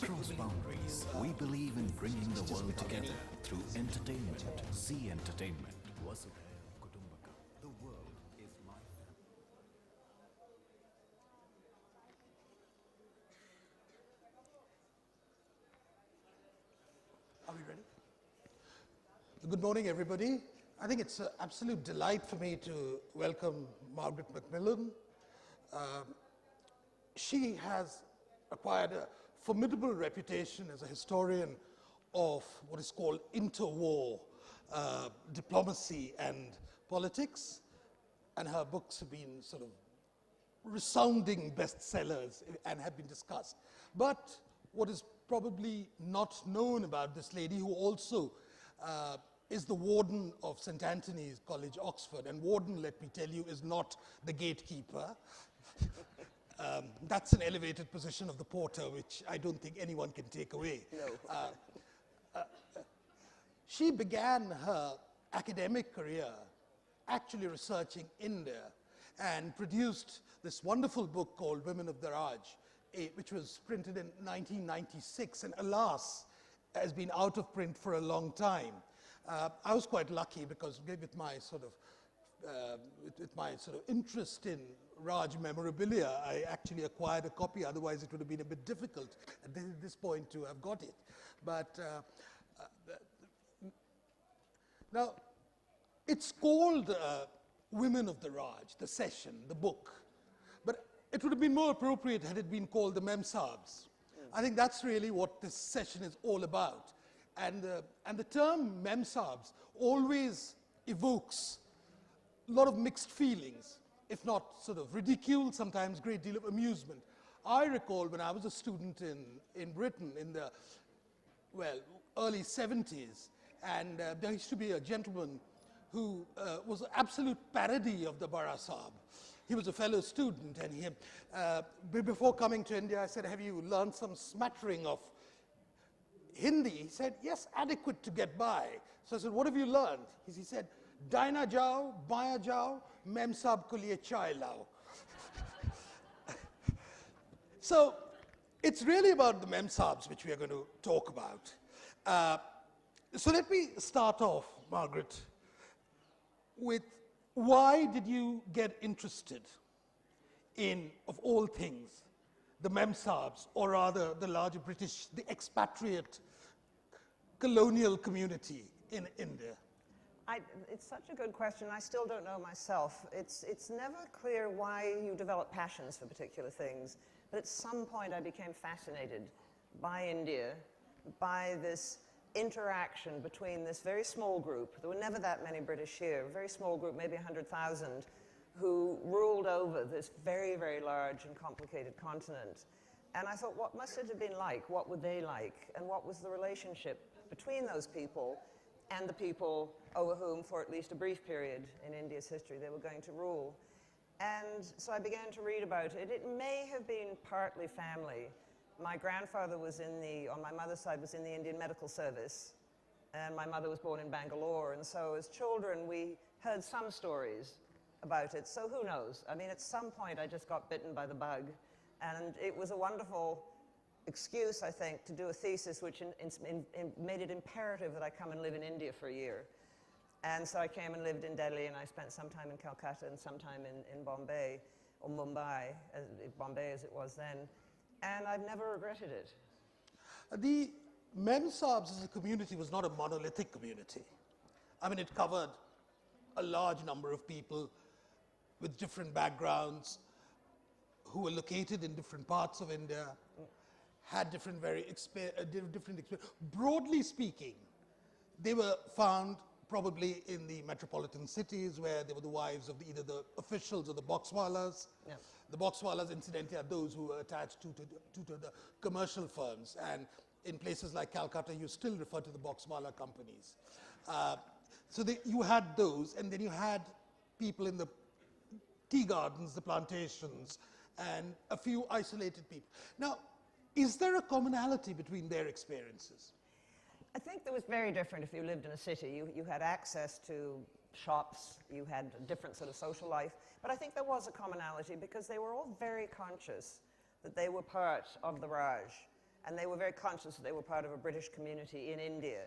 Across boundaries, we believe in bringing the world together through entertainment. Z Entertainment. Vasudhaiva Kutumbakam. The world is my family. Are we ready? Good morning, everybody. I think it's an absolute delight for me to welcome Margaret MacMillan. She has acquired a formidable reputation as a historian of what is called interwar diplomacy and politics, and her books have been sort of resounding bestsellers and have been discussed. But what is probably not known about this lady, who also is the warden of St. Anthony's College, Oxford, and warden, let me tell you, is not the gatekeeper. That's an elevated position of the porter, which I don't think anyone can take away. No. She began her academic career actually researching India and produced this wonderful book called Women of the Raj, which was printed in 1996, and alas, has been out of print for a long time. I was quite lucky because with my sort of interest in Raj memorabilia, I actually acquired a copy. Otherwise, it would have been a bit difficult at this point to have got it. But now, it's called Women of the Raj, the session, the book. But it would have been more appropriate had it been called the Memsabs. I think that's really what this session is all about. And the term Memsabs always evokes a lot of mixed feelings, if not sort of ridicule, sometimes a great deal of amusement. I recall when I was a student in Britain in the, well, early 70s, and there used to be a gentleman who was an absolute parody of the Bara Sahib. He was a fellow student, and he, before coming to India, I said, have you learned some smattering of Hindi? He said, yes, adequate to get by. So I said, what have you learned? He said, Daina jao, baya jao, mem sahab ko liye chai lao. So it's really about the Memsabs which we are going to talk about. So let me start off, Margaret, with why did you get interested in, of all things, the Memsabs, or rather the larger British, the expatriate colonial community in India? It's such a good question. I still don't know myself. It's never clear why you develop passions for particular things. But at some point I became fascinated by India, by this interaction between this very small group. There were never that many British here, a very small group, maybe 100,000, who ruled over this very, very large and complicated continent. And I thought, what must it have been like? What were they like? And what was the relationship between those people and the people over whom, for at least a brief period in India's history, they were going to rule? And so I began to read about it. It may have been partly family. My grandfather was on my mother's side, was in the Indian Medical Service, and my mother was born in Bangalore. And so as children, we heard some stories about it. So who knows? I mean, at some point, I just got bitten by the bug. And it was a wonderful excuse, I think, to do a thesis which made it imperative that I come and live in India for a year. And so I came and lived in Delhi, and I spent some time in Calcutta and some time in Bombay, or Mumbai, Bombay as it was then. And I've never regretted it. The Memsabs as a community was not a monolithic community. I mean, it covered a large number of people with different backgrounds, who were located in different parts of India, had different experience. Broadly speaking, they were found probably in the metropolitan cities, where they were the wives of either the officials or the boxwalas. Yeah. The boxwalas, incidentally, are those who were attached to the commercial firms. And in places like Calcutta, you still refer to the boxwala companies. So you had those, and then you had people in the tea gardens, the plantations, and a few isolated people. Now, is there a commonality between their experiences? I think that was very different if you lived in a city. You had access to shops, you had a different sort of social life. But I think there was a commonality because they were all very conscious that they were part of the Raj. and they were very conscious that they were part of a British community in India.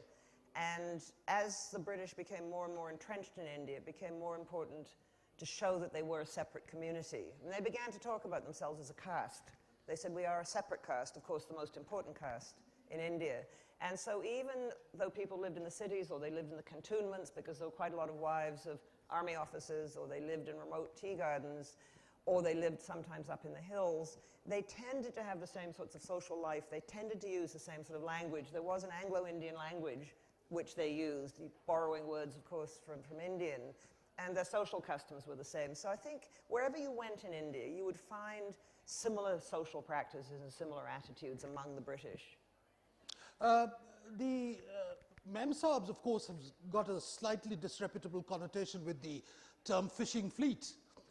And as the British became more and more entrenched in India, it became more important to show that they were a separate community. And they began to talk about themselves as a caste. They said, we are a separate caste, of course, the most important caste in India. And so even though people lived in the cities, or they lived in the cantonments, because there were quite a lot of wives of army officers, or they lived in remote tea gardens, or they lived sometimes up in the hills, they tended to have the same sorts of social life. They tended to use the same sort of language. There was an Anglo Indian language which they used, borrowing words, of course, from Indian, and their social customs were the same. So I think wherever you went in India, you would find similar social practices and similar attitudes among the British. The Memsahibs, of course, have got a slightly disreputable connotation with the term fishing fleet,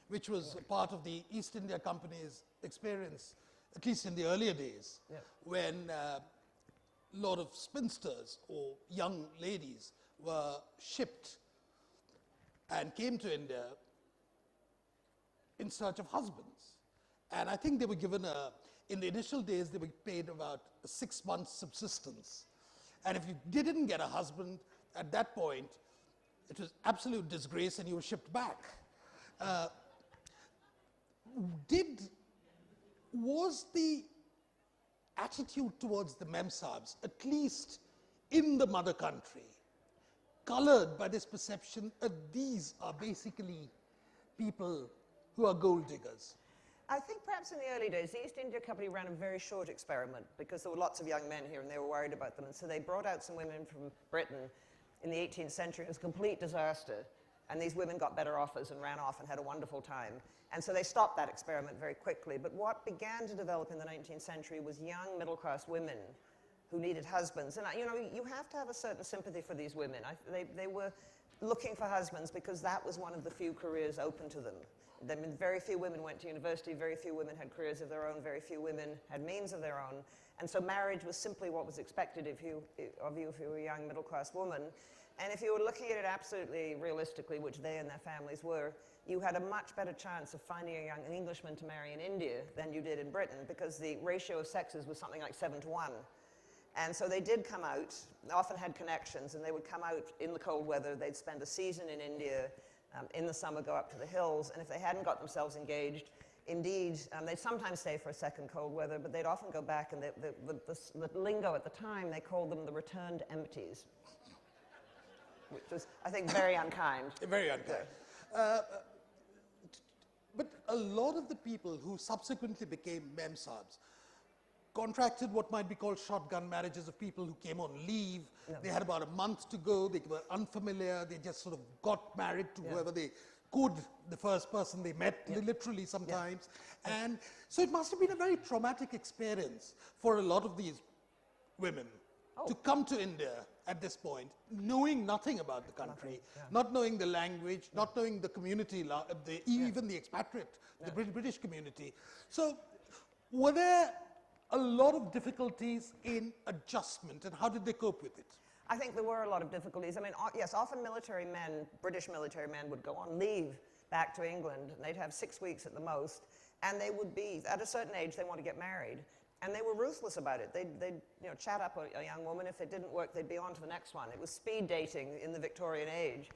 which was part of the East India Company's experience, at least in the earlier days, when a lot of spinsters or young ladies were shipped and came to India in search of husbands. And I think they were given in the initial days, they were paid about a 6 months subsistence. And if you didn't get a husband at that point, it was absolute disgrace and you were shipped back. Was the attitude towards the Memsahibs, at least in the mother country, colored by this perception that these are basically people who are gold diggers? I think perhaps in the early days, the East India Company ran a very short experiment because there were lots of young men here and they were worried about them. And so they brought out some women from Britain in the 18th century. It was a complete disaster. And these women got better offers and ran off and had a wonderful time. And so they stopped that experiment very quickly. But what began to develop in the 19th century was young middle-class women who needed husbands. And you know, you have to have a certain sympathy for these women. They were looking for husbands because that was one of the few careers open to them. I mean, very few women went to university, very few women had careers of their own, very few women had means of their own. And so marriage was simply what was expected of you if you were a young middle-class woman. And if you were looking at it absolutely realistically, which they and their families were, you had a much better chance of finding a young Englishman to marry in India than you did in Britain, because the ratio of sexes was something like 7 to 1. And so they did come out, often had connections, and they would come out in the cold weather. They'd spend a season in India. In the summer, go up to the hills, and if they hadn't got themselves engaged, indeed, they'd sometimes stay for a second cold weather, but they'd often go back, and the lingo at the time, they called them the returned empties, which was, I think, very unkind. Very unkind. But a lot of the people who subsequently became Memsahibs contracted what might be called shotgun marriages of people who came on leave. Yeah. They had about a month to go. They were unfamiliar. They just sort of got married to whoever they could, the first person they met, literally sometimes. Yeah. And so it must have been a very traumatic experience for a lot of these women to come to India at this point, knowing nothing about the country, not knowing the language, not knowing the community, even the expatriate, the British community. So were there a lot of difficulties in adjustment, and how did they cope with it? I think there were a lot of difficulties. I mean, yes, often military men, British military men, would go on leave back to England, and they'd have 6 weeks at the most, and they would be, at a certain age, they want to get married, and they were ruthless about it. They'd chat up a young woman. If it didn't work, they'd be on to the next one. It was speed dating in the Victorian age.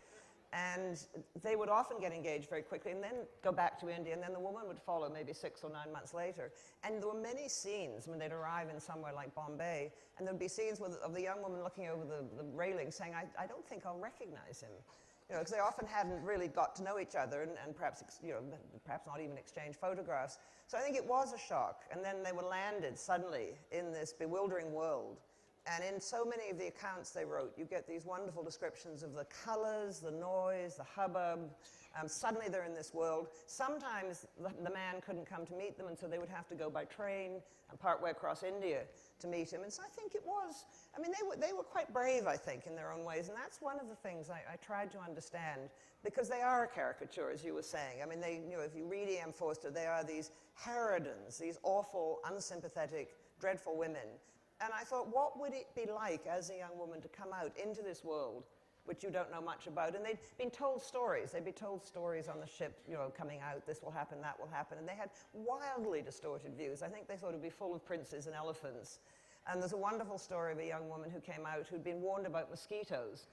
And they would often get engaged very quickly and then go back to India, and then the woman would follow maybe 6 or 9 months later. And there were many scenes when they'd arrive in somewhere like Bombay, and there'd be scenes of the young woman looking over the railing saying, I don't think I'll recognize him. You know, because they often hadn't really got to know each other and perhaps, perhaps not even exchange photographs. So I think it was a shock. And then they were landed suddenly in this bewildering world. And in so many of the accounts they wrote, you get these wonderful descriptions of the colors, the noise, the hubbub. Suddenly they're in this world. Sometimes the man couldn't come to meet them, and so they would have to go by train and partway across India to meet him. And so I think it was, I mean, they were quite brave, I think, in their own ways. And that's one of the things I tried to understand, because they are a caricature, as you were saying. I mean, if you read E.M. Forster, they are these harridans, these awful, unsympathetic, dreadful women. And I thought, what would it be like as a young woman to come out into this world which you don't know much about? And they'd been told stories. They'd be told stories on the ship, coming out, this will happen, that will happen. And they had wildly distorted views. I think they thought it'd be full of princes and elephants. And there's a wonderful story of a young woman who came out who'd been warned about mosquitoes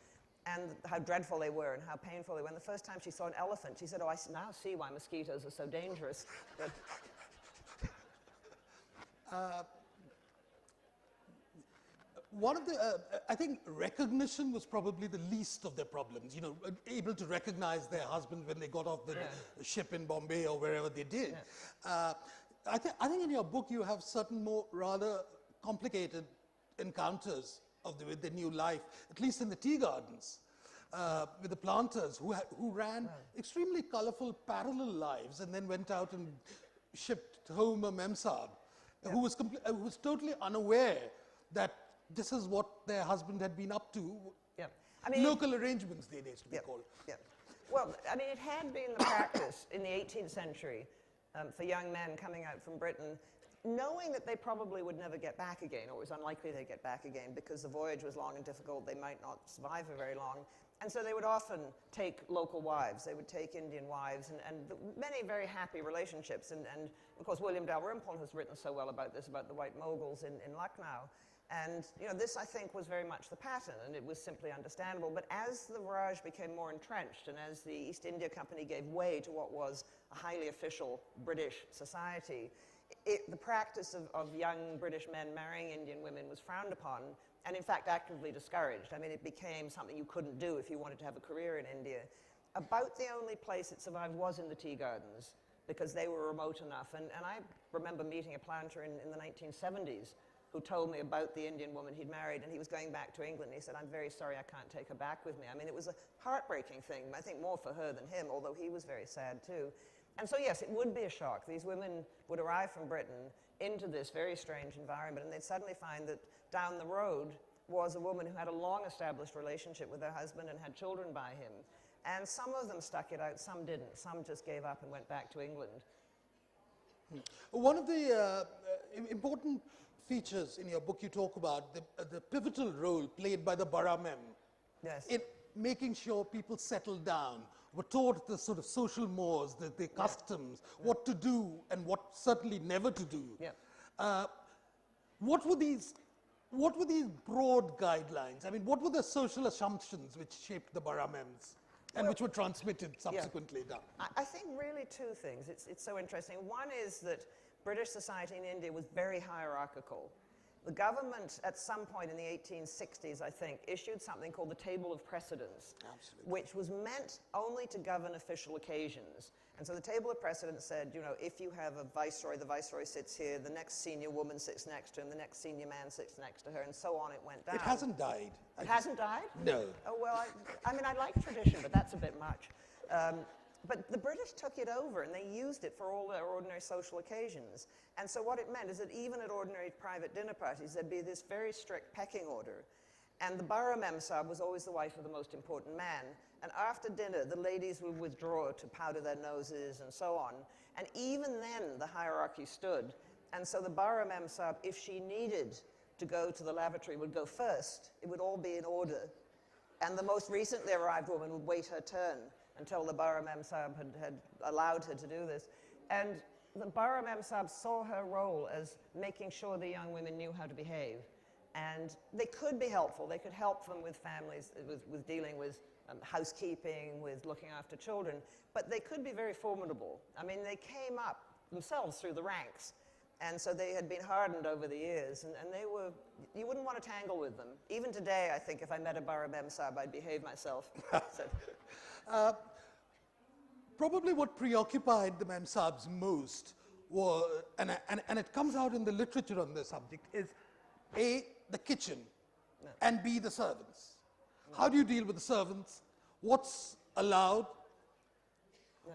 and how dreadful they were and how painful they were. And the first time she saw an elephant, she said, oh, I now see why mosquitoes are so dangerous. But one of the, I think recognition was probably the least of their problems, you know, able to recognize their husband when they got off the ship in Bombay or wherever they did. I think in your book you have certain more rather complicated encounters with the new life, at least in the tea gardens, with the planters who ran extremely colorful parallel lives and then went out and shipped home a memsahib who was totally unaware that this is what their husband had been up to. I mean, local arrangements they used to be called. Well, I mean, it had been the practice in the 18th century for young men coming out from Britain, knowing that they probably would never get back again, or it was unlikely they'd get back again because the voyage was long and difficult, they might not survive for very long. And so they would often take local wives, they would take Indian wives, and many very happy relationships. And of course, William Dalrymple has written so well about this, about the white moguls in Lucknow. And you know, this, I think, was very much the pattern, and it was simply understandable. But as the Raj became more entrenched, and as the East India Company gave way to what was a highly official British society, the practice of young British men marrying Indian women was frowned upon, and in fact actively discouraged. I mean, it became something you couldn't do if you wanted to have a career in India. About the only place it survived was in the tea gardens, because they were remote enough. And I remember meeting a planter in the 1970s who told me about the Indian woman he'd married, and he was going back to England. He said, I'm very sorry, I can't take her back with me. I mean, it was a heartbreaking thing, I think more for her than him, although he was very sad too. And so yes, it would be a shock. These women would arrive from Britain into this very strange environment, and they'd suddenly find that down the road was a woman who had a long-established relationship with her husband and had children by him. And some of them stuck it out, some didn't. Some just gave up and went back to England. One of the important features in your book, you talk about the pivotal role played by the Baramem in making sure people settled down, were taught the sort of social mores, the customs, what to do and what certainly never to do. What were these broad guidelines? I mean, what were the social assumptions which shaped the Baramems and which were transmitted subsequently down? I think really two things. It's so interesting. One is that British society in India was very hierarchical. The government, at some point in the 1860s, I think, issued something called the Table of Precedence, which was meant only to govern official occasions. And so the Table of Precedence said, you know, if you have a viceroy, the viceroy sits here, the next senior woman sits next to him, the next senior man sits next to her, and so on it went down. It hasn't died. It hasn't died? No. Oh, well, I mean, I like tradition, but that's a bit much. But the British took it over, and they used it for all their ordinary social occasions. And so what it meant is that even at ordinary private dinner parties, there'd be this very strict pecking order. And the Borough Memsahib was always the wife of the most important man. And after dinner, the ladies would withdraw to powder their noses and so on. And even then, the hierarchy stood. And so the Borough Memsahib, if she needed to go to the lavatory, would go first. It would all be in order. And the most recently arrived woman would wait her turn until the Borough Memsahib had allowed her to do this. And the Borough Memsahib saw her role as making sure the young women knew how to behave. And they could be helpful. They could help them with families, with dealing with housekeeping, with looking after children. But they could be very formidable. I mean, they came up themselves through the ranks. And so they had been hardened over the years. And they were, you wouldn't want to tangle with them. Even today, I think if I met a Borough Memsahib, I'd behave myself. Probably what preoccupied the Memsahibs most were, and it comes out in the literature on this subject, is A, the kitchen, and B, the servants. How do you deal with the servants? What's allowed?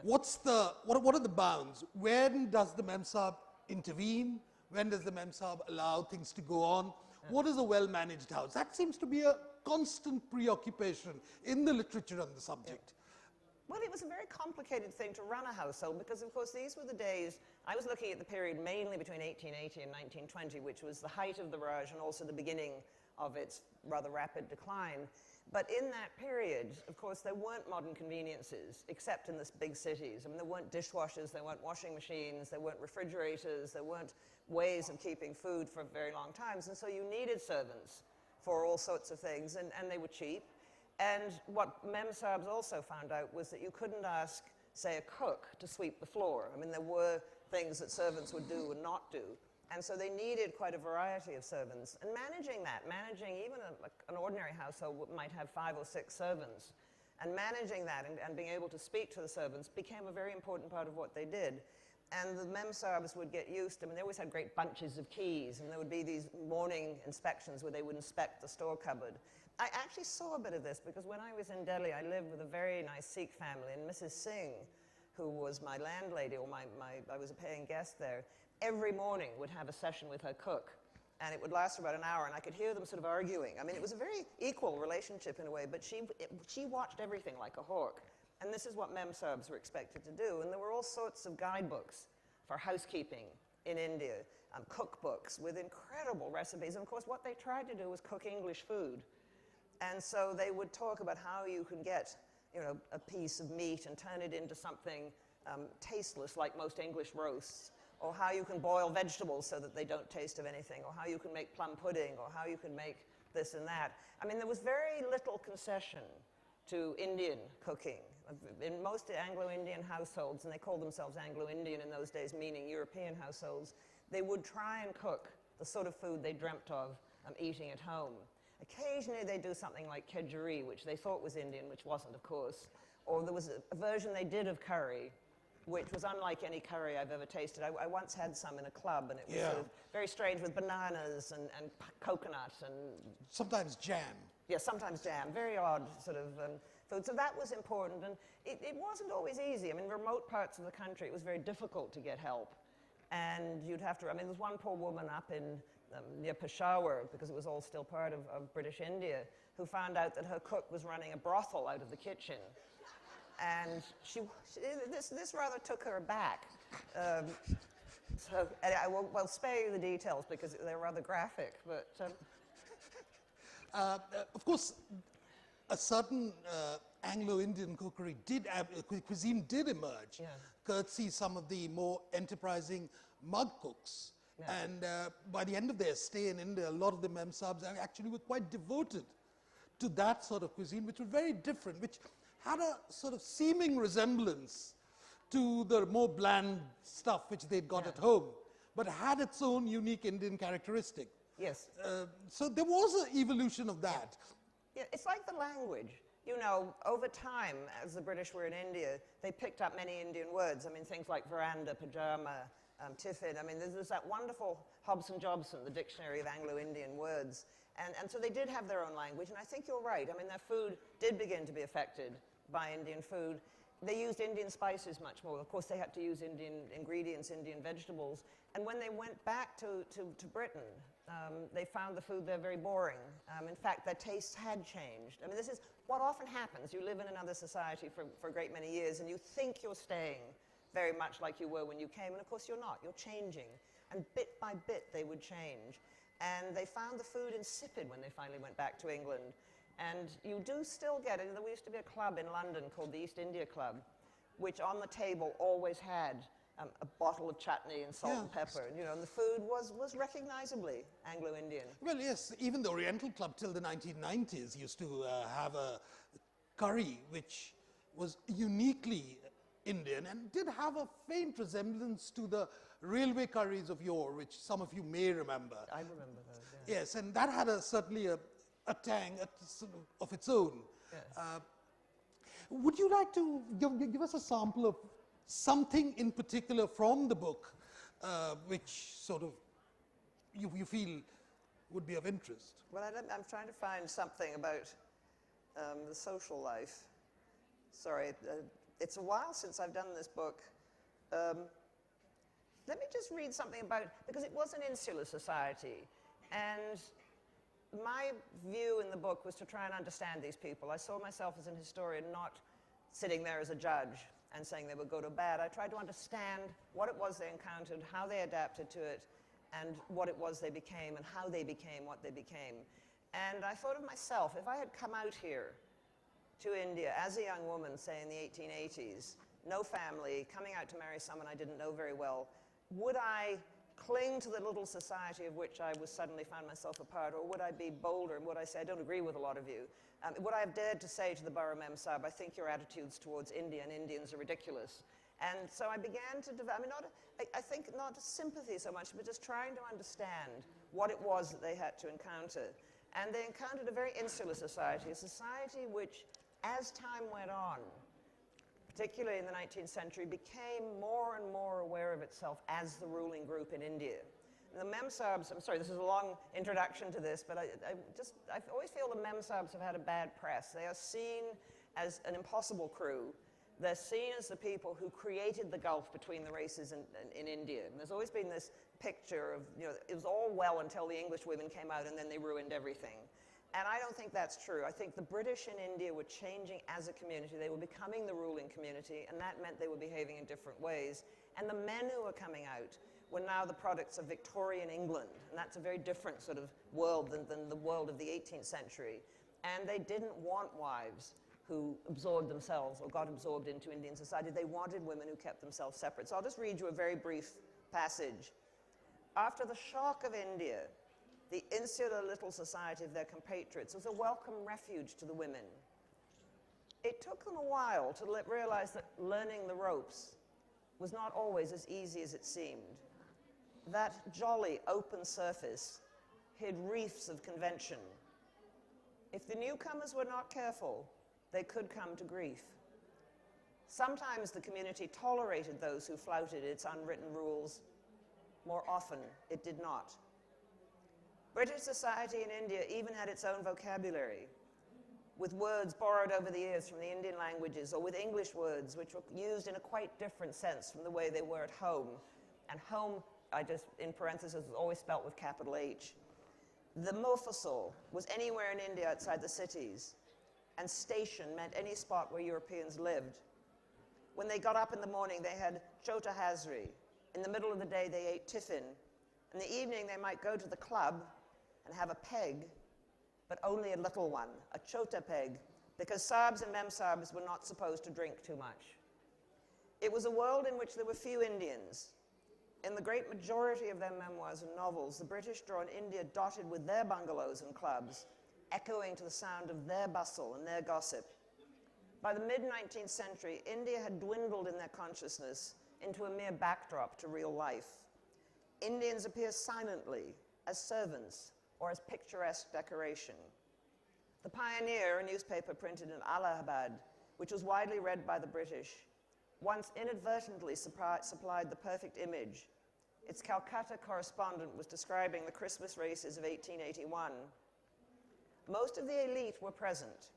What are the bounds? When does the Memsahib intervene? When does the Memsahib allow things to go on? What is a well-managed house? That seems to be a constant preoccupation in the literature on the subject. Well, it was a very complicated thing to run a household because, of course, these were the days, I was looking at the period mainly between 1880 and 1920, which was the height of the Raj and also the beginning of its rather rapid decline. But in that period, of course, there weren't modern conveniences, except in the big cities. I mean, there weren't dishwashers, there weren't washing machines, there weren't refrigerators, there weren't ways of keeping food for very long times. And so you needed servants for all sorts of things, and they were cheap. And what Memsahibs also found out was that you couldn't ask, say, a cook to sweep the floor. I mean, there were things that servants would do and not do. And so they needed quite a variety of servants. And managing even an ordinary household might have 5 or 6 servants. And managing that and being able to speak to the servants became a very important part of what they did. And the Memsahibs would get used to, I mean, they always had great bunches of keys, and there would be these morning inspections where they would inspect the store cupboard. I actually saw a bit of this because when I was in Delhi, I lived with a very nice Sikh family, and Mrs. Singh, who was my landlady, or I was a paying guest there, every morning would have a session with her cook, and it would last for about an hour, and I could hear them sort of arguing. I mean, it was a very equal relationship in a way, but she watched everything like a hawk. And this is what Memsahibs were expected to do. And there were all sorts of guidebooks for housekeeping in India, cookbooks with incredible recipes. And of course, what they tried to do was cook English food. And so they would talk about how you can get, you know, a piece of meat and turn it into something tasteless, like most English roasts, or how you can boil vegetables so that they don't taste of anything, or how you can make plum pudding, or how you can make this and that. I mean, there was very little concession to Indian cooking. In most Anglo-Indian households, and they called themselves Anglo-Indian in those days, meaning European households, they would try and cook the sort of food they dreamt of eating at home. Occasionally they'd do something like kedgeree, which they thought was Indian, which wasn't, of course. Or there was a version they did of curry, which was unlike any curry I've ever tasted. I once had some in a club, and it was sort of very strange with bananas and coconut and... Sometimes jam. Yeah, sometimes jam. Very odd sort of food. So that was important, and it wasn't always easy. I mean, remote parts of the country, it was very difficult to get help. And you'd have to, I mean, there was one poor woman up in near Peshawar, because it was all still part of British India, who found out that her cook was running a brothel out of the kitchen. And this rather took her aback. So I will spare you the details because they're rather graphic, but... Of course, a certain Anglo-Indian cuisine did emerge, courtesy some of the more enterprising mud cooks. Yeah. And by the end of their stay in India, a lot of the Memsahibs actually were quite devoted to that sort of cuisine, which was very different, which had a sort of seeming resemblance to the more bland stuff which they'd got at home, but had its own unique Indian characteristic. Yes. So there was an evolution of that. Yeah, it's like the language. You know, over time, as the British were in India, they picked up many Indian words. I mean, things like veranda, pajama, tiffin. I mean, there's that wonderful Hobson-Jobson, the Dictionary of Anglo-Indian Words. And so they did have their own language, and I think you're right. I mean, their food did begin to be affected by Indian food. They used Indian spices much more. Of course, they had to use Indian ingredients, Indian vegetables. And when they went back to Britain, they found the food there very boring. In fact, their tastes had changed. I mean, this is what often happens. You live in another society for a great many years, and you think you're staying very much like you were when you came, and of course you're not. You're changing. And bit by bit, they would change. And they found the food insipid when they finally went back to England. And you do still get it. There used to be a club in London called the East India Club, which on the table always had a bottle of chutney and salt and pepper. And, you know, and the food was recognizably Anglo-Indian. Well, yes, even the Oriental Club till the 1990s used to have a curry which was uniquely Indian and did have a faint resemblance to the railway curries of yore, which some of you may remember. I remember those, yeah. Yes, and that had certainly a tang of its own. Yes. Would you like to give us a sample of something in particular from the book which sort of you feel would be of interest? Well, I'm trying to find something about the social life. Sorry, it's a while since I've done this book. Let me just read something about it, because it was an insular society. And my view in the book was to try and understand these people. I saw myself as an historian, not sitting there as a judge and saying they were good or bad. I tried to understand what it was they encountered, how they adapted to it, and what it was they became, and how they became what they became. And I thought of myself, if I had come out here to India as a young woman, say in the 1880s, no family, coming out to marry someone I didn't know very well, would I cling to the little society of which I was suddenly found myself a part, or would I be bolder and would I say, I don't agree with a lot of you? Would I have dared to say to the Borough Mem Sahib, I think your attitudes towards India and Indians are ridiculous? And so I began to develop, I think not sympathy so much, but just trying to understand what it was that they had to encounter. And they encountered a very insular society, a society which, as time went on, particularly in the 19th century, became more and more aware of itself as the ruling group in India. The Mem Sahibs, I'm sorry, this is a long introduction to this, but I always feel the Mem Sahibs have had a bad press. They are seen as an impossible crew. They're seen as the people who created the gulf between the races in India. And there's always been this picture of, it was all well until the English women came out and then they ruined everything. And I don't think that's true. I think the British in India were changing as a community. They were becoming the ruling community, and that meant they were behaving in different ways. And the men who were coming out were now the products of Victorian England, and that's a very different sort of world than the world of the 18th century. And they didn't want wives who absorbed themselves or got absorbed into Indian society. They wanted women who kept themselves separate. So I'll just read you a very brief passage. After the shock of India, the insular little society of their compatriots was a welcome refuge to the women. It took them a while to realize that learning the ropes was not always as easy as it seemed. That jolly open surface hid reefs of convention. If the newcomers were not careful, they could come to grief. Sometimes the community tolerated those who flouted its unwritten rules. More often, it did not. British society in India even had its own vocabulary, with words borrowed over the years from the Indian languages, or with English words which were used in a quite different sense from the way they were at home. And home, I just, in parentheses, was always spelt with capital H. The mofussil was anywhere in India outside the cities, and station meant any spot where Europeans lived. When they got up in the morning, they had chota hazri. In the middle of the day, they ate tiffin. In the evening, they might go to the club and have a peg, but only a little one, a chota peg, because Sahibs and Mem Sahibs were not supposed to drink too much. It was a world in which there were few Indians. In the great majority of their memoirs and novels, the British draw an India dotted with their bungalows and clubs, echoing to the sound of their bustle and their gossip. By the mid-19th century, India had dwindled in their consciousness into a mere backdrop to real life. Indians appear silently as servants or as picturesque decoration. The Pioneer, a newspaper printed in Allahabad, which was widely read by the British, once inadvertently supplied the perfect image. Its Calcutta correspondent was describing the Christmas races of 1881. Most of the elite were present.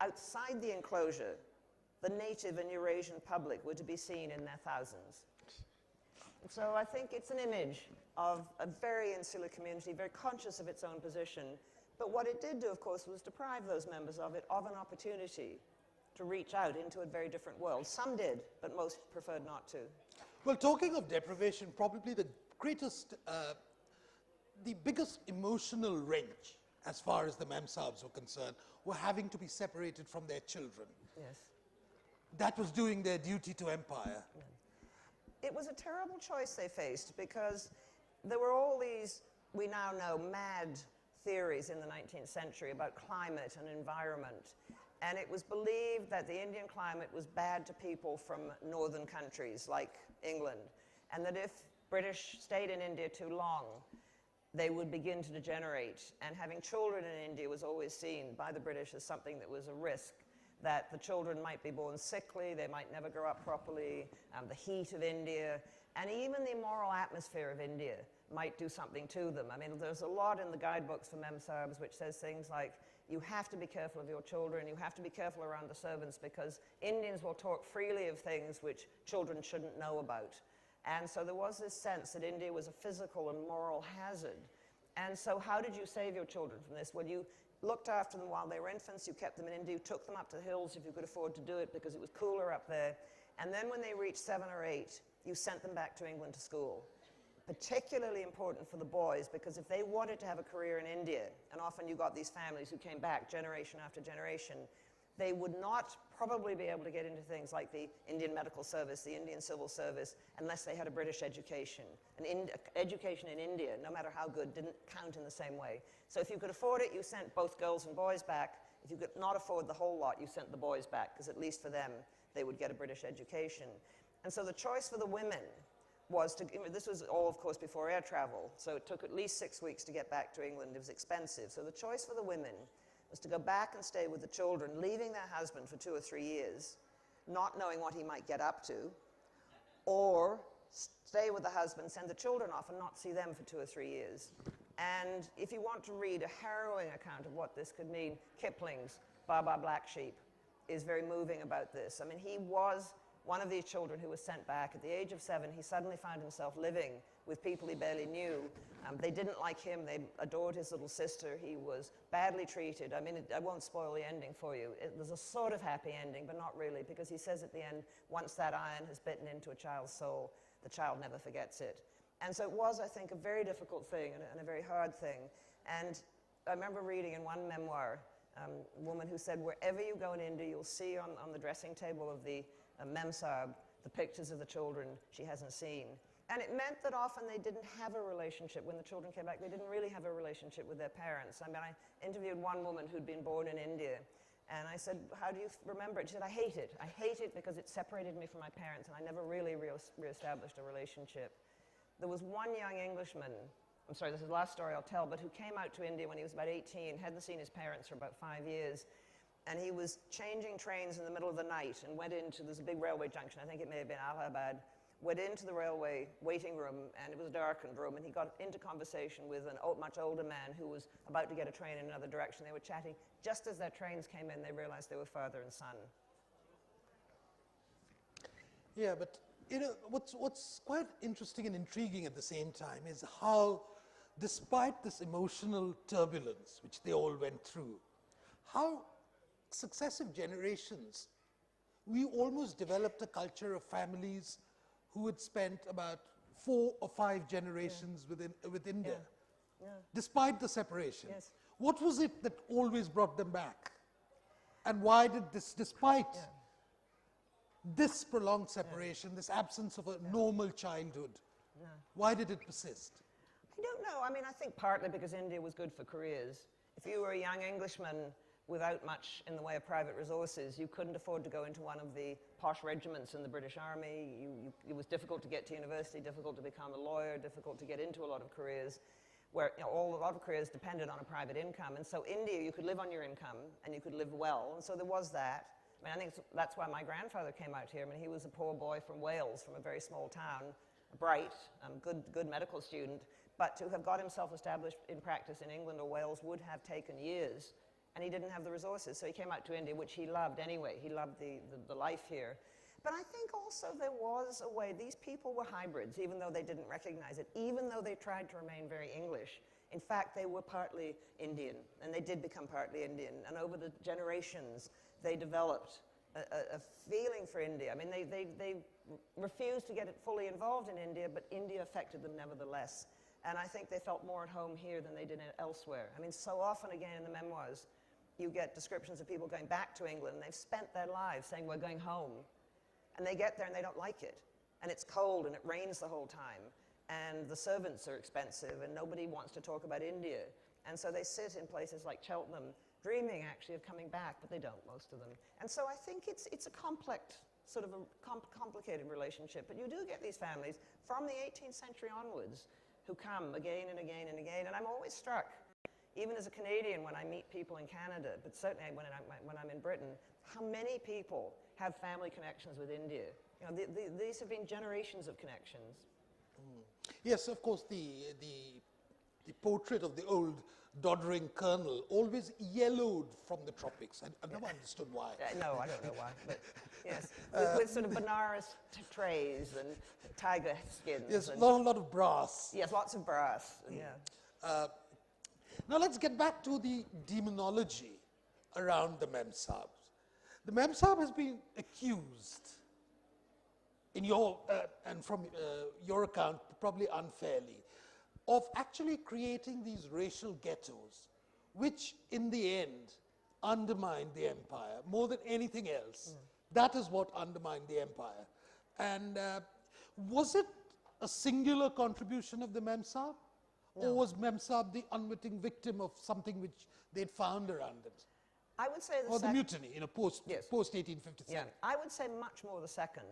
Outside the enclosure, the native and Eurasian public were to be seen in their thousands. So I think it's an image of a very insular community, very conscious of its own position. But what it did do, of course, was deprive those members of it of an opportunity to reach out into a very different world. Some did, but most preferred not to. Well, talking of deprivation, probably the greatest, the biggest emotional wrench, as far as the Mem Sahibs were concerned, were having to be separated from their children. Yes. That was doing their duty to empire. It was a terrible choice they faced because there were all these, we now know, mad theories in the 19th century about climate and environment. And it was believed that the Indian climate was bad to people from northern countries like England, and that if British stayed in India too long, they would begin to degenerate. And having children in India was always seen by the British as something that was a risk, that the children might be born sickly, they might never grow up properly, the heat of India, and even the moral atmosphere of India might do something to them. I mean, there's a lot in the guidebooks for Mem Sahibs which says things like, you have to be careful of your children, you have to be careful around the servants because Indians will talk freely of things which children shouldn't know about. And so there was this sense that India was a physical and moral hazard. And so how did you save your children from this? Well, you looked after them while they were infants, you kept them in India, you took them up to the hills if you could afford to do it because it was cooler up there. And then when they reached 7 or 8, you sent them back to England to school. particularly important for the boys, because if they wanted to have a career in India, and often you got these families who came back generation after generation, they would not probably be able to get into things like the Indian Medical Service, the Indian Civil Service, unless they had a British education. Education in India, no matter how good, didn't count in the same way. So if you could afford it, you sent both girls and boys back. If you could not afford the whole lot, you sent the boys back, because at least for them, they would get a British education. And so the choice for the women was to, this was all, of course, before air travel, so it took at least 6 weeks to get back to England. It was expensive. So the choice for the women was to go back and stay with the children, leaving their husband for 2 or 3 years, not knowing what he might get up to, or stay with the husband, send the children off, and not see them for 2 or 3 years. And if you want to read a harrowing account of what this could mean, Kipling's Baba Black Sheep is very moving about this. I mean, he was one of these children who was sent back. At the age of 7, he suddenly found himself living with people he barely knew. They didn't like him. They adored his little sister. He was badly treated. I mean, I won't spoil the ending for you. There's a sort of happy ending, but not really, because he says at the end, once that iron has bitten into a child's soul, the child never forgets it. And so it was, I think, a very difficult thing and a very hard thing. And I remember reading in one memoir, a woman who said, wherever you go in India, you'll see on the dressing table of the Mem Sahib the pictures of the children she hasn't seen. And it meant that often they didn't have a relationship. When the children came back, they didn't really have a relationship with their parents. I mean, I interviewed one woman who'd been born in India, and I said, how do you remember it? She said, I hate it. I hate it because it separated me from my parents, and I never really reestablished a relationship. There was one young Englishman, I'm sorry, this is the last story I'll tell, but who came out to India when he was about 18, hadn't seen his parents for about 5 years, and he was changing trains in the middle of the night and went into, there's a big railway junction, I think it may have been Allahabad, went into the railway waiting room, and it was a darkened room, and he got into conversation with a much older man who was about to get a train in another direction. They were chatting. Just as their trains came in, they realized they were father and son. Yeah, but you know, what's quite interesting and intriguing at the same time is how, despite this emotional turbulence which they all went through, how successive generations, we almost developed a culture of families who had spent about 4 or 5 generations with India, despite the separation. Yes. What was it that always brought them back? And why did this, despite this prolonged separation, this absence of a normal childhood, why did it persist? I don't know. I mean, I think partly because India was good for careers. If you were a young Englishman without much in the way of private resources, you couldn't afford to go into one of the posh regiments in the British Army. It was difficult to get to university, difficult to become a lawyer, difficult to get into a lot of careers where a lot of careers depended on a private income. And so India, you could live on your income and you could live well. And so there was that. I mean, I think that's why my grandfather came out here. I mean, he was a poor boy from Wales, from a very small town, bright, good medical student, but to have got himself established in practice in England or Wales would have taken years. And he didn't have the resources, so he came out to India, which he loved anyway. He loved the life here. But I think also there was a way, these people were hybrids, even though they didn't recognize it, even though they tried to remain very English. In fact, they were partly Indian, and they did become partly Indian. And over the generations, they developed a feeling for India. I mean, they refused to get fully involved in India, but India affected them nevertheless. And I think they felt more at home here than they did elsewhere. I mean, so often, again, in the memoirs, you get descriptions of people going back to England, and they've spent their lives saying, we're going home. And they get there and they don't like it. And it's cold and it rains the whole time. And the servants are expensive and nobody wants to talk about India. And so they sit in places like Cheltenham, dreaming actually of coming back, but they don't, most of them. And so I think it's a complex, sort of a complicated relationship. But you do get these families from the 18th century onwards who come again and again and again. And I'm always struck, even as a Canadian, when I meet people in Canada, but certainly when I'm in Britain, how many people have family connections with India. You know, these have been generations of connections. Yes, of course, the portrait of the old doddering colonel always yellowed from the tropics. I've never understood why. No, I don't know why, but yes, with sort of Benares trays and tiger skins. Yes, and a lot of brass. Yes, lots of brass, yeah. Now let's get back to the demonology around the Mem Sahibs. The Mem Sahib has been accused in your, and from your account, probably unfairly, of actually creating these racial ghettos, which in the end undermined the empire more than anything else. That is what undermined the empire. And was it a singular contribution of the Memsahib? Or was Memsahib the unwitting victim of something which they'd found around it? I would say Or the mutiny, post 1857. Yeah, I would say much more the second.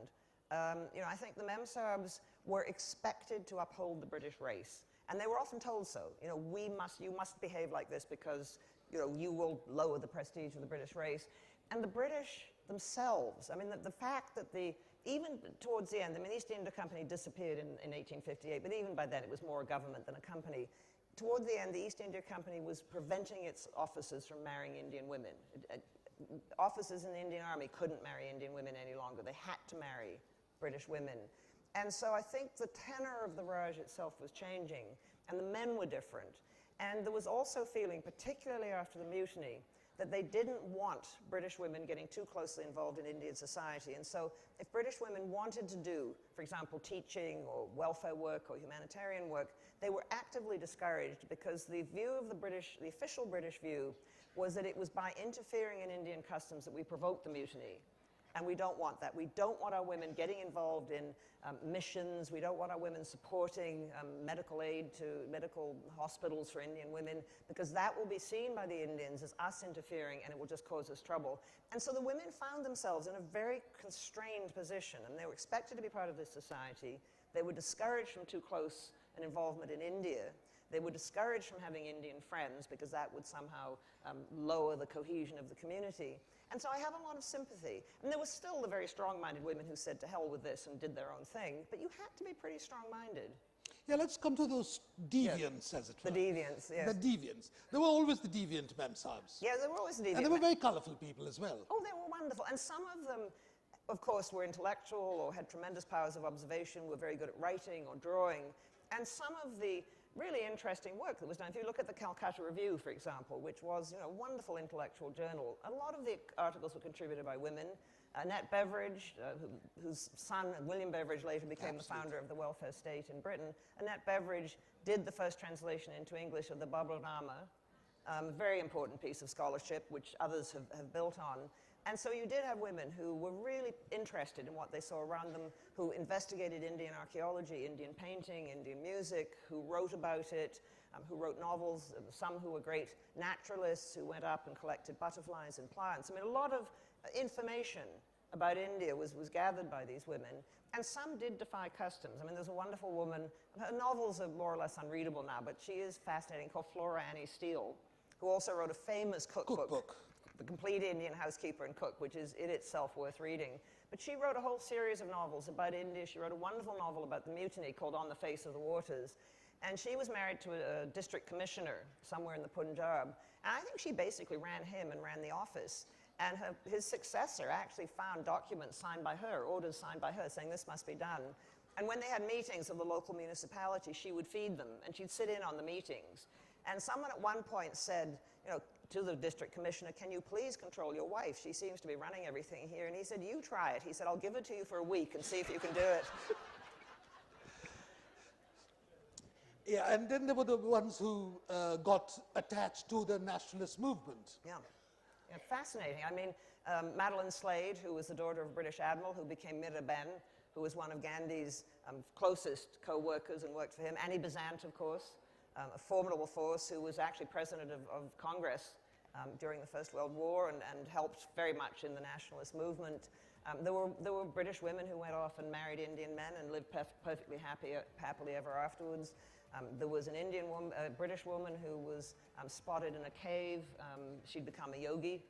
I think the Memsahibs were expected to uphold the British race, and they were often told so. You must behave like this because you will lower the prestige of the British race. And the British themselves, I mean, the fact that even towards the end, I mean, the East India Company disappeared in 1858, but even by then it was more a government than a company. Toward the end, the East India Company was preventing its officers from marrying Indian women. Officers in the Indian Army couldn't marry Indian women any longer. They had to marry British women. And so I think the tenor of the Raj itself was changing, and the men were different. And there was also feeling, particularly after the mutiny, that they didn't want British women getting too closely involved in Indian society. And so if British women wanted to do, for example, teaching or welfare work or humanitarian work, they were actively discouraged because the view of the official British view was that it was by interfering in Indian customs that we provoked the mutiny. And we don't want that. We don't want our women getting involved in missions. We don't want our women supporting medical aid to medical hospitals for Indian women, because that will be seen by the Indians as us interfering, and it will just cause us trouble. And so the women found themselves in a very constrained position, and they were expected to be part of this society. They were discouraged from too close an involvement in India. They were discouraged from having Indian friends because that would somehow lower the cohesion of the community. And so I have a lot of sympathy. And there were still the very strong-minded women who said to hell with this and did their own thing, but you had to be pretty strong-minded. Yeah, let's come to those deviants, as it were. The deviants, yes. The deviants. There were always the deviant Memsahibs. Yeah, there were always the deviants. And they were very colourful people as well. Oh, they were wonderful. And some of them, of course, were intellectual or had tremendous powers of observation, were very good at writing or drawing. And some of the really interesting work that was done. If you look at the Calcutta Review, for example, which was a wonderful intellectual journal, a lot of the articles were contributed by women. Annette Beveridge, whose son, William Beveridge, later became the founder of the welfare state in Britain. Annette Beveridge did the first translation into English of the Baburnama, a very important piece of scholarship, which others have built on. And so you did have women who were really interested in what they saw around them, who investigated Indian archaeology, Indian painting, Indian music, who wrote about it, who wrote novels, some who were great naturalists, who went up and collected butterflies and plants. I mean, a lot of information about India was gathered by these women, and some did defy customs. I mean, there's a wonderful woman, her novels are more or less unreadable now, but she is fascinating, called Flora Annie Steele, who also wrote a famous cookbook. The Complete Indian Housekeeper and Cook, which is in itself worth reading. But she wrote a whole series of novels about India. She wrote a wonderful novel about the mutiny called On the Face of the Waters. And she was married to a district commissioner somewhere in the Punjab. And I think she basically ran him and ran the office. And his successor actually found documents signed by her, orders signed by her, saying this must be done. And when they had meetings of the local municipality, she would feed them, and she'd sit in on the meetings. And someone at one point said, to the district commissioner, can you please control your wife? She seems to be running everything here. And he said, you try it. He said, I'll give it to you for a week and see if you can do it. Yeah, and then there were the ones who got attached to the nationalist movement. Yeah, fascinating. I mean, Madeline Slade, who was the daughter of a British admiral who became Miraben, who was one of Gandhi's closest co-workers and worked for him. Annie Besant, of course. A formidable force who was actually president of Congress during the First World War and helped very much in the nationalist movement. There were British women who went off and married Indian men and lived perfectly happily ever afterwards. There was a British woman who was spotted in a cave. She'd become a yogi.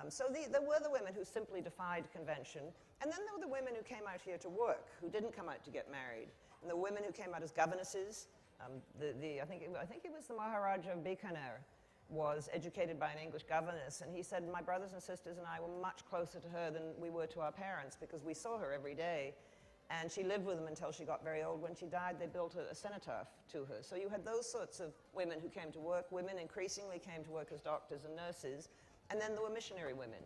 So there were the women who simply defied convention. And then there were the women who came out here to work, who didn't come out to get married. And the women who came out as governesses. I think it was the Maharaja of Bikaner was educated by an English governess, and he said, my brothers and sisters and I were much closer to her than we were to our parents because we saw her every day. And she lived with them until she got very old. When she died, they built a cenotaph to her. So you had those sorts of women who came to work. Women increasingly came to work as doctors and nurses. And then there were missionary women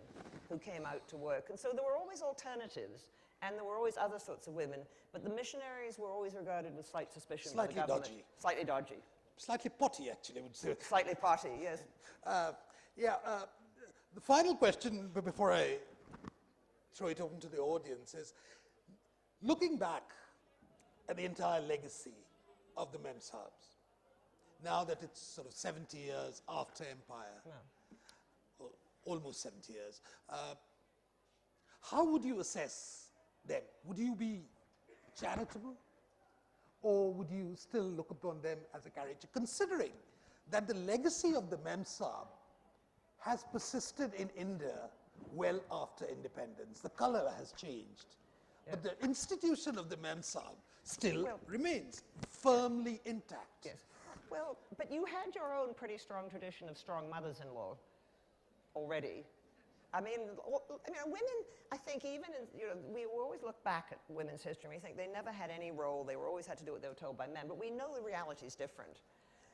who came out to work. And so there were always alternatives. And there were always other sorts of women, but the missionaries were always regarded with slight suspicion by the Slightly government. dodgy. Slightly dodgy. Slightly potty, actually, I would say. Slightly potty, yes. The final question before I throw it open to the audience is, looking back at the entire legacy of the Memsahibs, now that it's sort of 70 years after Empire, or almost 70 years, how would you assess them? Would you be charitable, or would you still look upon them as a caricature, considering that the legacy of the Memsahib has persisted in India well after independence? The color has changed, but the institution of the Memsahib still remains firmly intact. Yes. Well, but you had your own pretty strong tradition of strong mothers-in-law already. I mean, women, I think even, we always look back at women's history and we think they never had any role, they always had to do what they were told by men, but we know the reality is different.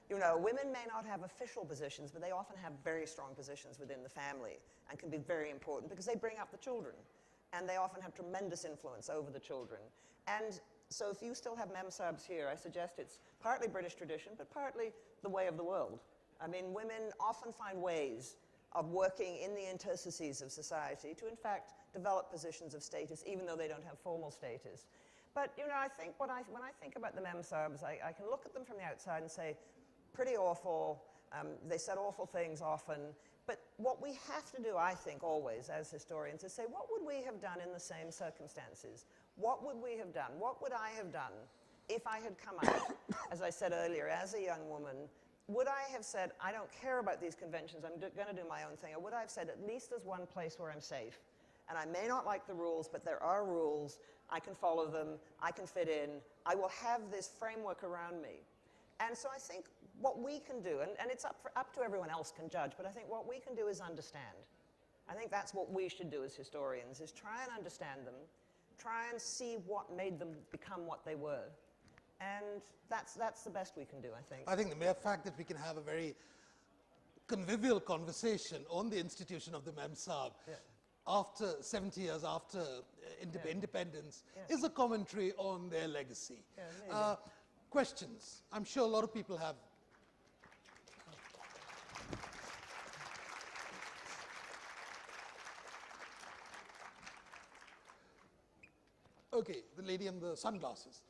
Women may not have official positions, but they often have very strong positions within the family and can be very important because they bring up the children. And they often have tremendous influence over the children. And so if you still have Memsahibs here, I suggest it's partly British tradition, but partly the way of the world. I mean, women often find ways of working in the interstices of society to, in fact, develop positions of status, even though they don't have formal status. But, I think when I think about the Memsahibs, I can look at them from the outside and say, pretty awful, they said awful things often, but what we have to do, I think, always, as historians, is say, what would we have done in the same circumstances? What would we have done? What would I have done if I had come out, as I said earlier, as a young woman? Would I have said, I don't care about these conventions, I'm going to do my own thing? Or would I have said, at least there's one place where I'm safe? And I may not like the rules, but there are rules. I can follow them. I can fit in. I will have this framework around me. And so I think what we can do, and it's up to everyone else can judge, but I think what we can do is understand. I think that's what we should do as historians, is try and understand them, try and see what made them become what they were. And that's the best we can do, I think. I think the mere fact that we can have a very convivial conversation on the institution of the Memsahib after 70 years after independence is a commentary on their legacy. Questions? I'm sure a lot of people have. Okay, the lady in the sunglasses.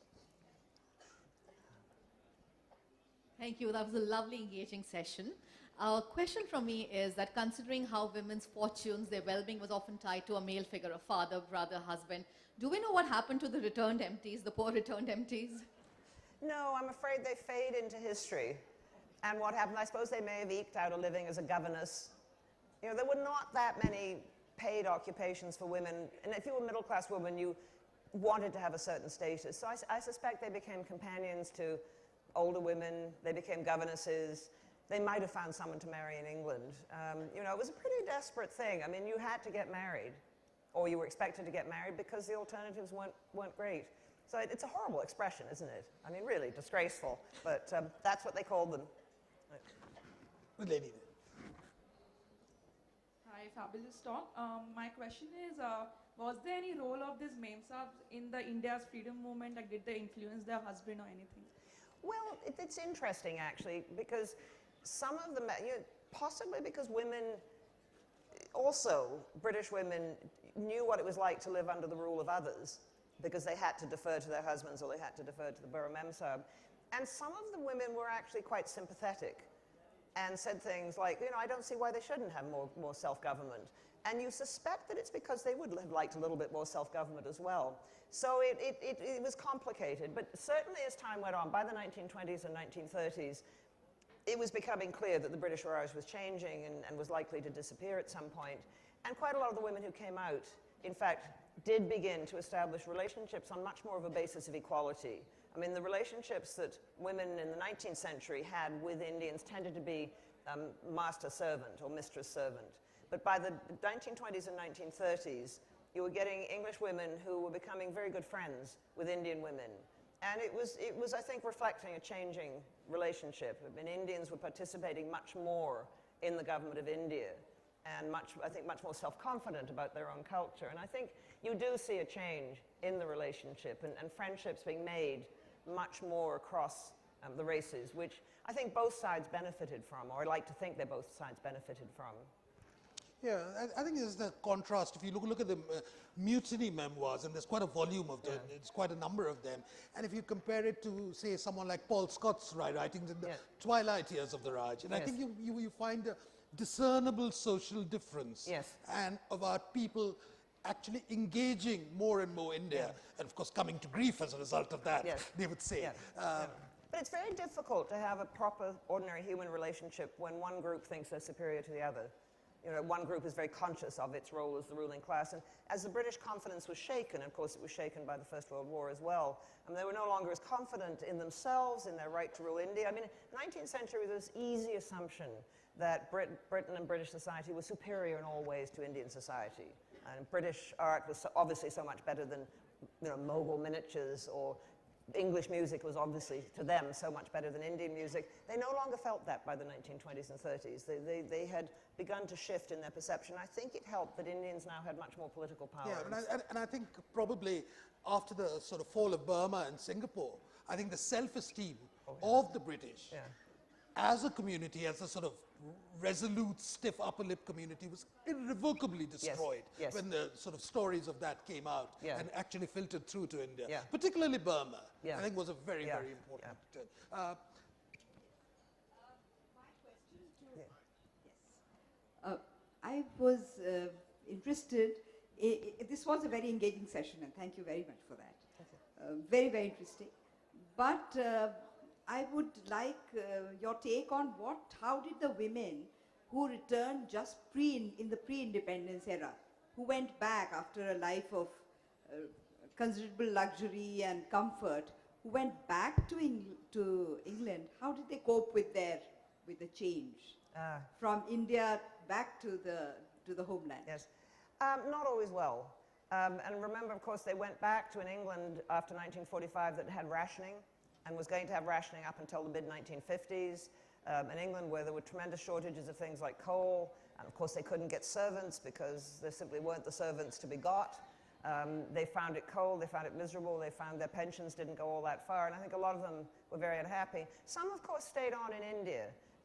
Thank you. That was a lovely, engaging session. A question from me is that considering how women's fortunes, their well-being was often tied to a male figure, a father, brother, husband, do we know what happened to the returned empties, the poor returned empties? No, I'm afraid they fade into history. And what happened, I suppose they may have eked out a living as a governess. There were not that many paid occupations for women. And if you were a middle-class woman, you wanted to have a certain status. So I suspect they became companions to older women. They became governesses. They might have found someone to marry in England. It was a pretty desperate thing. I mean, you had to get married, or you were expected to get married because the alternatives weren't great. So it's a horrible expression, isn't it? I mean, really disgraceful. But that's what they called them. The lady there. Hi, fabulous talk. My question is, was there any role of these Memsahibs in the India's freedom movement? Like, did they influence their husband or anything? Well, it's interesting, actually, because some of them, possibly because women, also British women, knew what it was like to live under the rule of others, because they had to defer to their husbands or they had to defer to the Borough Memsahib. And some of the women were actually quite sympathetic and said things like, I don't see why they shouldn't have more self-government. And you suspect that it's because they would have liked a little bit more self-government as well. So it was complicated, but certainly as time went on, by the 1920s and 1930s, it was becoming clear that the British Raj was changing and was likely to disappear at some point. And quite a lot of the women who came out, in fact, did begin to establish relationships on much more of a basis of equality. I mean, the relationships that women in the 19th century had with Indians tended to be master-servant or mistress-servant. But by the 1920s and 1930s, you were getting English women who were becoming very good friends with Indian women. And it was, I think, reflecting a changing relationship. I mean, Indians were participating much more in the government of India. and I think much more self-confident about their own culture. And I think you do see a change in the relationship and friendships being made much more across the races, which I think both sides benefited from, or I like to think that both sides benefited from. Yeah, I think there's the contrast. If you look at the mutiny memoirs, and there's quite a volume of them, it's quite a number of them. And if you compare it to, say, someone like Paul Scott's writings in the twilight years of the Raj, and I think you find a discernible social difference, and about people actually engaging more and more India, and of course coming to grief as a result of that, they would say. But it's very difficult to have a proper, ordinary human relationship when one group thinks they're superior to the other. You know, one group is very conscious of its role as the ruling class, and as the British confidence was shaken, of course it was shaken by the First World War as well, and they were no longer as confident in themselves, in their right to rule India. I mean, 19th century was this easy assumption that Britain and British society was superior in all ways to Indian society. And British art was obviously so much better than, you know, Mughal miniatures, or English music was obviously, to them, so much better than Indian music. They no longer felt that by the 1920s and 30s. They had begun to shift in their perception. I think it helped that Indians now had much more political power. Yeah, and I think probably after the sort of fall of Burma and Singapore, I think the self-esteem of the British as a community, as a sort of resolute, stiff upper lip community, was irrevocably destroyed when the sort of stories of that came out and actually filtered through to India. Particularly Burma, I think was a very, very important. I was interested, this was a very engaging session, and thank you very much for that. Very, very interesting. But I would like your take on how did the women who returned just in the pre-independence era, who went back after a life of considerable luxury and comfort, who went back to England, how did they cope with the change from India back to the homeland? Yes, not always well. And remember, of course, they went back to an England after 1945 that had rationing, and was going to have rationing up until the mid-1950s. In England, where there were tremendous shortages of things like coal, and of course they couldn't get servants because there simply weren't the servants to be got. They found it cold, they found it miserable, they found their pensions didn't go all that far, and I think a lot of them were very unhappy. Some, of course, stayed on in India.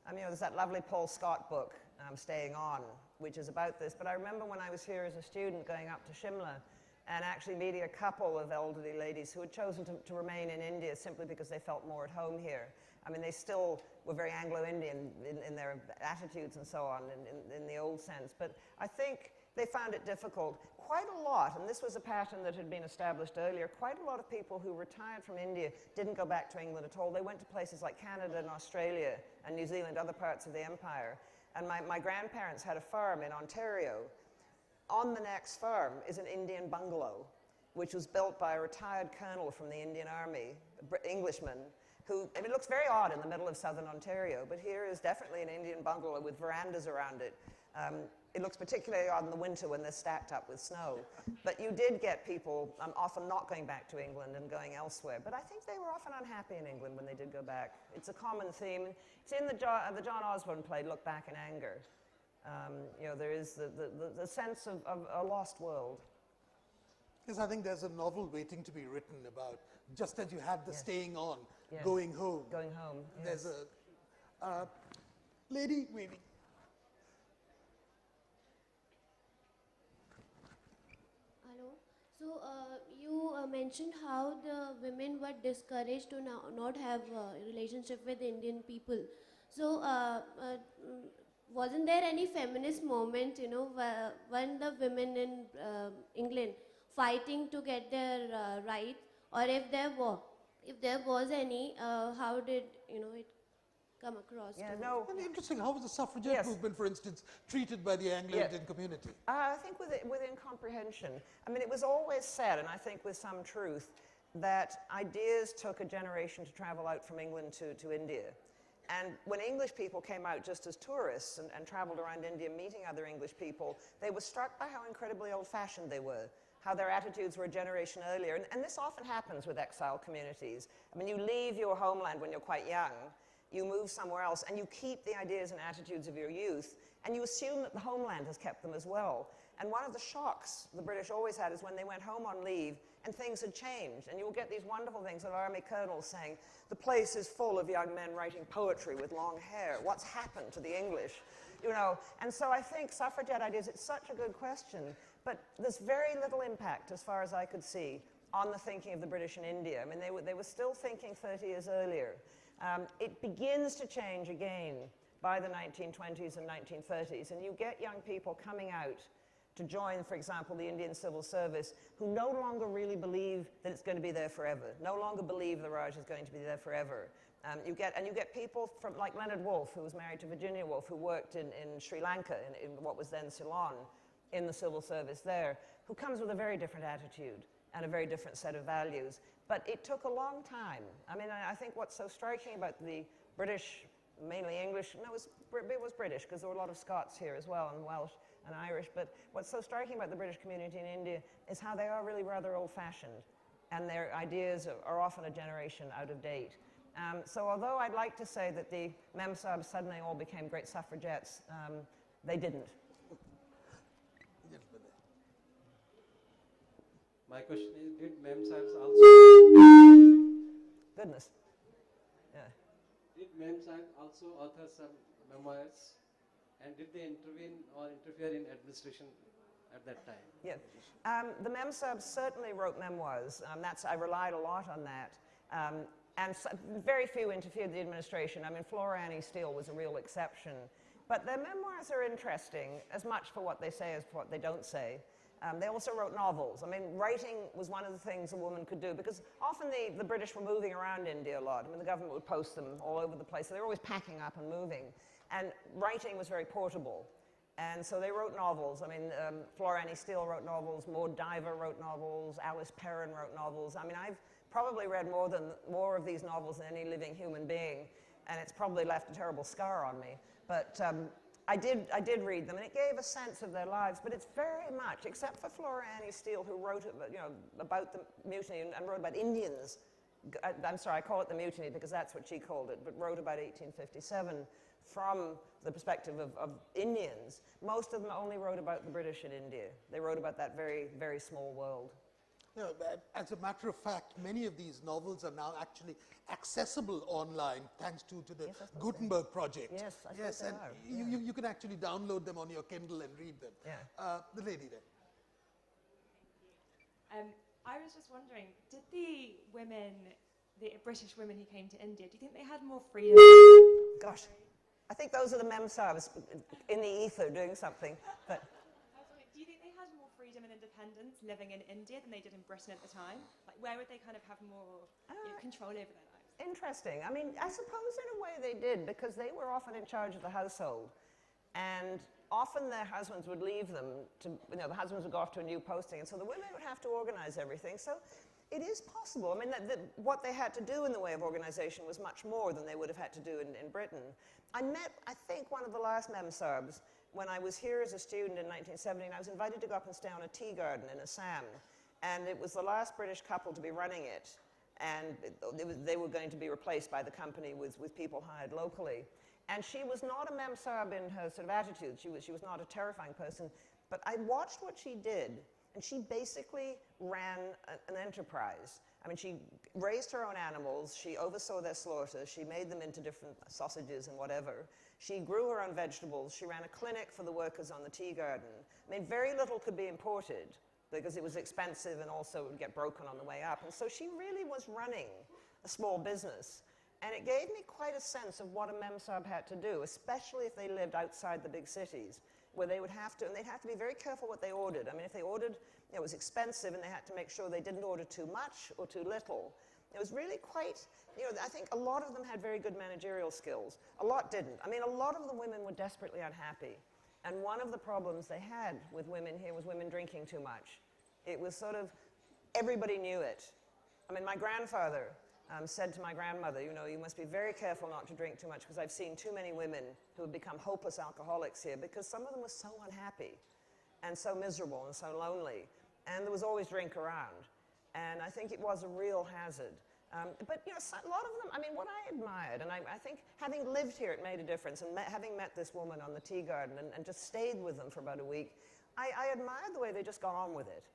You know, there's that lovely Paul Scott book, Staying On, which is about this. But I remember when I was here as a student going up to Shimla, and actually meeting a couple of elderly ladies who had chosen to remain in India simply because they felt more at home here. I mean, they still were very Anglo Indian in their attitudes and so on, in the old sense. But I think they found it difficult. Quite a lot, and this was a pattern that had been established earlier, quite a lot of people who retired from India didn't go back to England at all. They went to places like Canada and Australia and New Zealand, other parts of the empire. And my grandparents had a farm in Ontario. On the next farm is an Indian bungalow, which was built by a retired colonel from the Indian Army, Englishman, who, and it looks very odd in the middle of southern Ontario, but here is definitely an Indian bungalow with verandas around it. It looks particularly odd in the winter when they're stacked up with snow. But you did get people often not going back to England and going elsewhere. But I think they were often unhappy in England when they did go back. It's a common theme. It's in the John Osborne play, Look Back in Anger. You know, there is the sense of a lost world. Yes, I think there's a novel waiting to be written about, just as you had the staying on, going home. Going home, yes. There's a lady waiting. Hello. So you mentioned how the women were discouraged to not have a relationship with Indian people. So wasn't there any feminist moment, you know, when the women in England fighting to get their rights, or if there was any, how did, you know, it come across? Yeah, to no. And interesting, how was the suffragette movement, for instance, treated by the Anglo Indian community? I think with incomprehension. I mean, it was always said, and I think with some truth, that ideas took a generation to travel out from England to India. And when English people came out just as tourists and traveled around India meeting other English people, they were struck by how incredibly old-fashioned they were, how their attitudes were a generation earlier. And this often happens with exile communities. I mean, you leave your homeland when you're quite young, you move somewhere else, and you keep the ideas and attitudes of your youth, And you assume that the homeland has kept them as well. And one of the shocks the British always had is when they went home on leave and things had changed. And you'll get these wonderful things of army colonels saying, the place is full of young men writing poetry with long hair. What's happened to the English? You know, and so I think suffragette ideas, it's such a good question, but there's very little impact, as far as I could see, on the thinking of the British in India. I mean, they were still thinking 30 years earlier. It begins to change again by the 1920s and 1930s, and you get young people coming out to join, for example, the Indian civil service, who no longer really believe that it's going to be there forever, no longer believe the Raj is going to be there forever. You get people from, like Leonard Woolf, who was married to Virginia Woolf, who worked in Sri Lanka, in what was then Ceylon, in the civil service there, who comes with a very different attitude and a very different set of values. But it took a long time. I mean, I think what's so striking about the British, mainly English, no, it was British, because there were a lot of Scots here as well, and Welsh and Irish, but what's so striking about the British community in India is how they are really rather old-fashioned, and their ideas are often a generation out of date. So although I'd like to say that the Memsahibs suddenly all became great suffragettes, they didn't. My question is, did Memsahibs also... Goodness. Yeah. Did Memsahibs also author some memoirs? And did they intervene or interfere in administration at that time? Yeah. The Memsahibs certainly wrote memoirs. I relied a lot on that. And so, very few interfered in the administration. I mean, Flora Annie Steele was a real exception. But their memoirs are interesting, as much for what they say as for what they don't say. They also wrote novels. I mean, writing was one of the things a woman could do, because often the British were moving around India a lot. I mean, the government would post them all over the place. So they were always packing up and moving. And writing was very portable. And so they wrote novels. I mean, Flora Annie Steele wrote novels, Maud Diver wrote novels, Alice Perrin wrote novels. I mean, I've probably read more of these novels than any living human being, and it's probably left a terrible scar on me. But I did read them, and it gave a sense of their lives. But it's very much, except for Flora Annie Steele, who wrote about the mutiny and wrote about Indians. I'm sorry, I call it the mutiny because that's what she called it, but wrote about 1857 from the perspective of Indians. Most of them only wrote about the British in India. They wrote about that very, very small world. You know, as a matter of fact, many of these novels are now actually accessible online thanks to the Gutenberg project. Yes, I think yes, they and are. you can actually download them on your Kindle and read them. Yeah. The lady there. I was just wondering, did the British women who came to India, do you think they had more freedom? Gosh, I think those are the Memsahibs in the ether doing something. But do you think they had more freedom and independence living in India than they did in Britain at the time? Like, where would they kind of have more control over their lives? Interesting. I mean, I suppose in a way they did, because they were often in charge of the household. And often their husbands would leave them to, the husbands would go off to a new posting, and so the women would have to organize everything. So it is possible. I mean, what they had to do in the way of organization was much more than they would have had to do in Britain. I met, I think, one of the last Memsahibs when I was here as a student in 1970, and I was invited to go up and stay on a tea garden in Assam. And it was the last British couple to be running it. And they were going to be replaced by the company with people hired locally. And she was not a Memsahib in her sort of attitude. She was not a terrifying person. But I watched what she did, and she basically ran an enterprise. I mean, she raised her own animals, she oversaw their slaughter, she made them into different sausages and whatever. She grew her own vegetables, she ran a clinic for the workers on the tea garden. I mean, very little could be imported because it was expensive and also would get broken on the way up. And so she really was running a small business. And it gave me quite a sense of what a Memsahib had to do, especially if they lived outside the big cities, where they would have to, and they'd have to be very careful what they ordered. I mean, if they ordered, it was expensive, and they had to make sure they didn't order too much or too little. It was really quite, I think a lot of them had very good managerial skills. A lot didn't. I mean, a lot of the women were desperately unhappy. And one of the problems they had with women here was women drinking too much. It was sort of, everybody knew it. I mean, my grandfather said to my grandmother, you must be very careful not to drink too much, because I've seen too many women who have become hopeless alcoholics here, because some of them were so unhappy and so miserable and so lonely. And there was always drink around. And I think it was a real hazard. But you know, a lot of them, I mean, what I admired, and I think having lived here, it made a difference, and having met this woman on the tea garden and just stayed with them for about a week, I admired the way they just got on with it.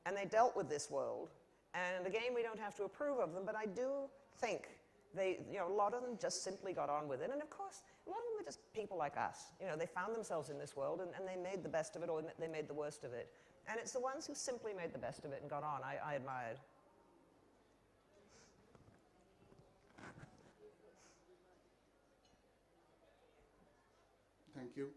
And they dealt with this world. And again, we don't have to approve of them, but I do think they, you know, a lot of them just simply got on with it. And of course, a lot of them are just people like us. You know, they found themselves in this world and they made the best of it or they made the worst of it. And it's the ones who simply made the best of it and got on I admired. Thank you.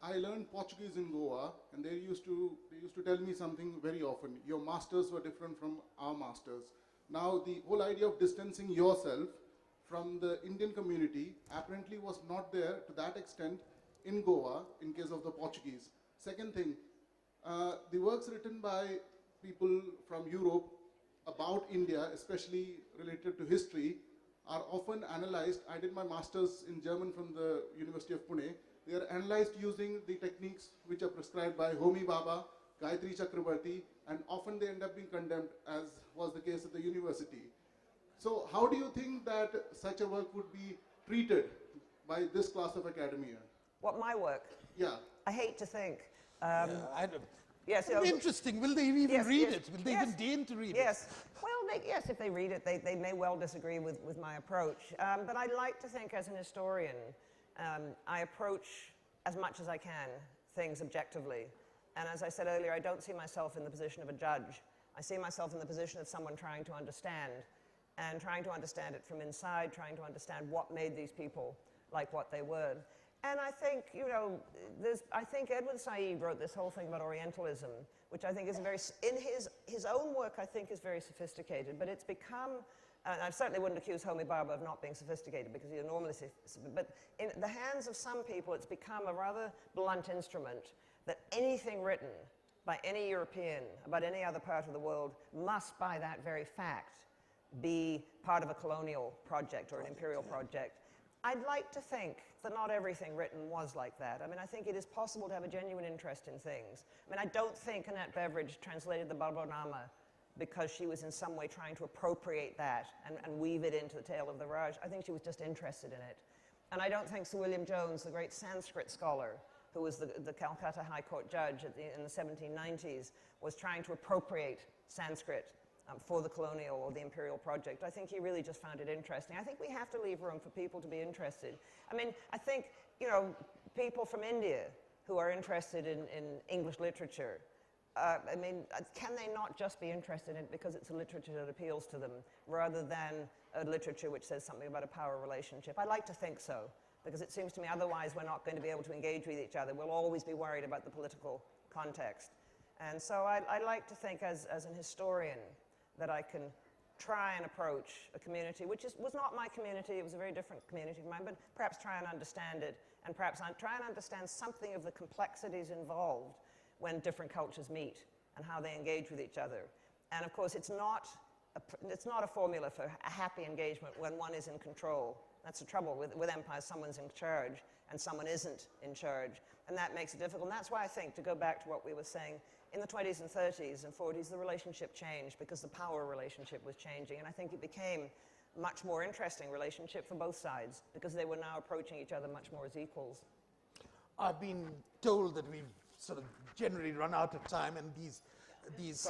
I learned Portuguese in Goa, and they used to tell me something very often. Your masters were different from our masters. Now, the whole idea of distancing yourself from the Indian community apparently was not there to that extent in Goa in case of the Portuguese. Second thing, the works written by people from Europe about India, especially related to history, are often analyzed. I did my master's in German from the University of Pune. They are analyzed using the techniques which are prescribed by Homi Bhabha, Gayatri Chakrabarti, and often they end up being condemned, as was the case at the university. So how do you think that such a work would be treated by this class of academia? What, my work? Yeah. I hate to think. Yes, interesting. Will they even read it? Will they even deign to read it? Yes. Well, yes, if they read it, they may well disagree with my approach. But I like to think as an historian, I approach as much as I can things objectively. And as I said earlier, I don't see myself in the position of a judge. I see myself in the position of someone trying to understand, and trying to understand it from inside, trying to understand what made these people like what they were. And I think, you know, I think Edward Said wrote this whole thing about Orientalism, which I think is in his own work, I think is very sophisticated, but it's become, I certainly wouldn't accuse Homi Bhabha of not being sophisticated because he's enormously, but in the hands of some people, it's become a rather blunt instrument that anything written by any European about any other part of the world must, by that very fact, be part of a colonial project or an imperial project. I'd like to think that not everything written was like that. I mean, I think it is possible to have a genuine interest in things. I mean, I don't think Annette Beveridge translated the Barbonama because she was in some way trying to appropriate that and weave it into the tale of the Raj. I think she was just interested in it. And I don't think Sir William Jones, the great Sanskrit scholar, who was the Calcutta High Court judge in the 1790s, was trying to appropriate Sanskrit for the colonial or the imperial project. I think he really just found it interesting. I think we have to leave room for people to be interested. I mean, I think, you know, people from India who are interested in English literature, I mean, can they not just be interested in it because it's a literature that appeals to them rather than a literature which says something about a power relationship? I like to think so, because it seems to me otherwise we're not going to be able to engage with each other. We'll always be worried about the political context. And so I like to think as an historian that I can try and approach a community, which was not my community, it was a very different community from mine, but perhaps try and understand it, and perhaps try and understand something of the complexities involved when different cultures meet and how they engage with each other. And of course, it's not a formula for a happy engagement when one is in control. That's the trouble with empires. Someone's in charge and someone isn't in charge, and that makes it difficult. And that's why I think, to go back to what we were saying, in the 20s and 30s and 40s, the relationship changed because the power relationship was changing, and I think it became a much more interesting relationship for both sides because they were now approaching each other much more as equals. I've been told that we've sort of generally run out of time, and these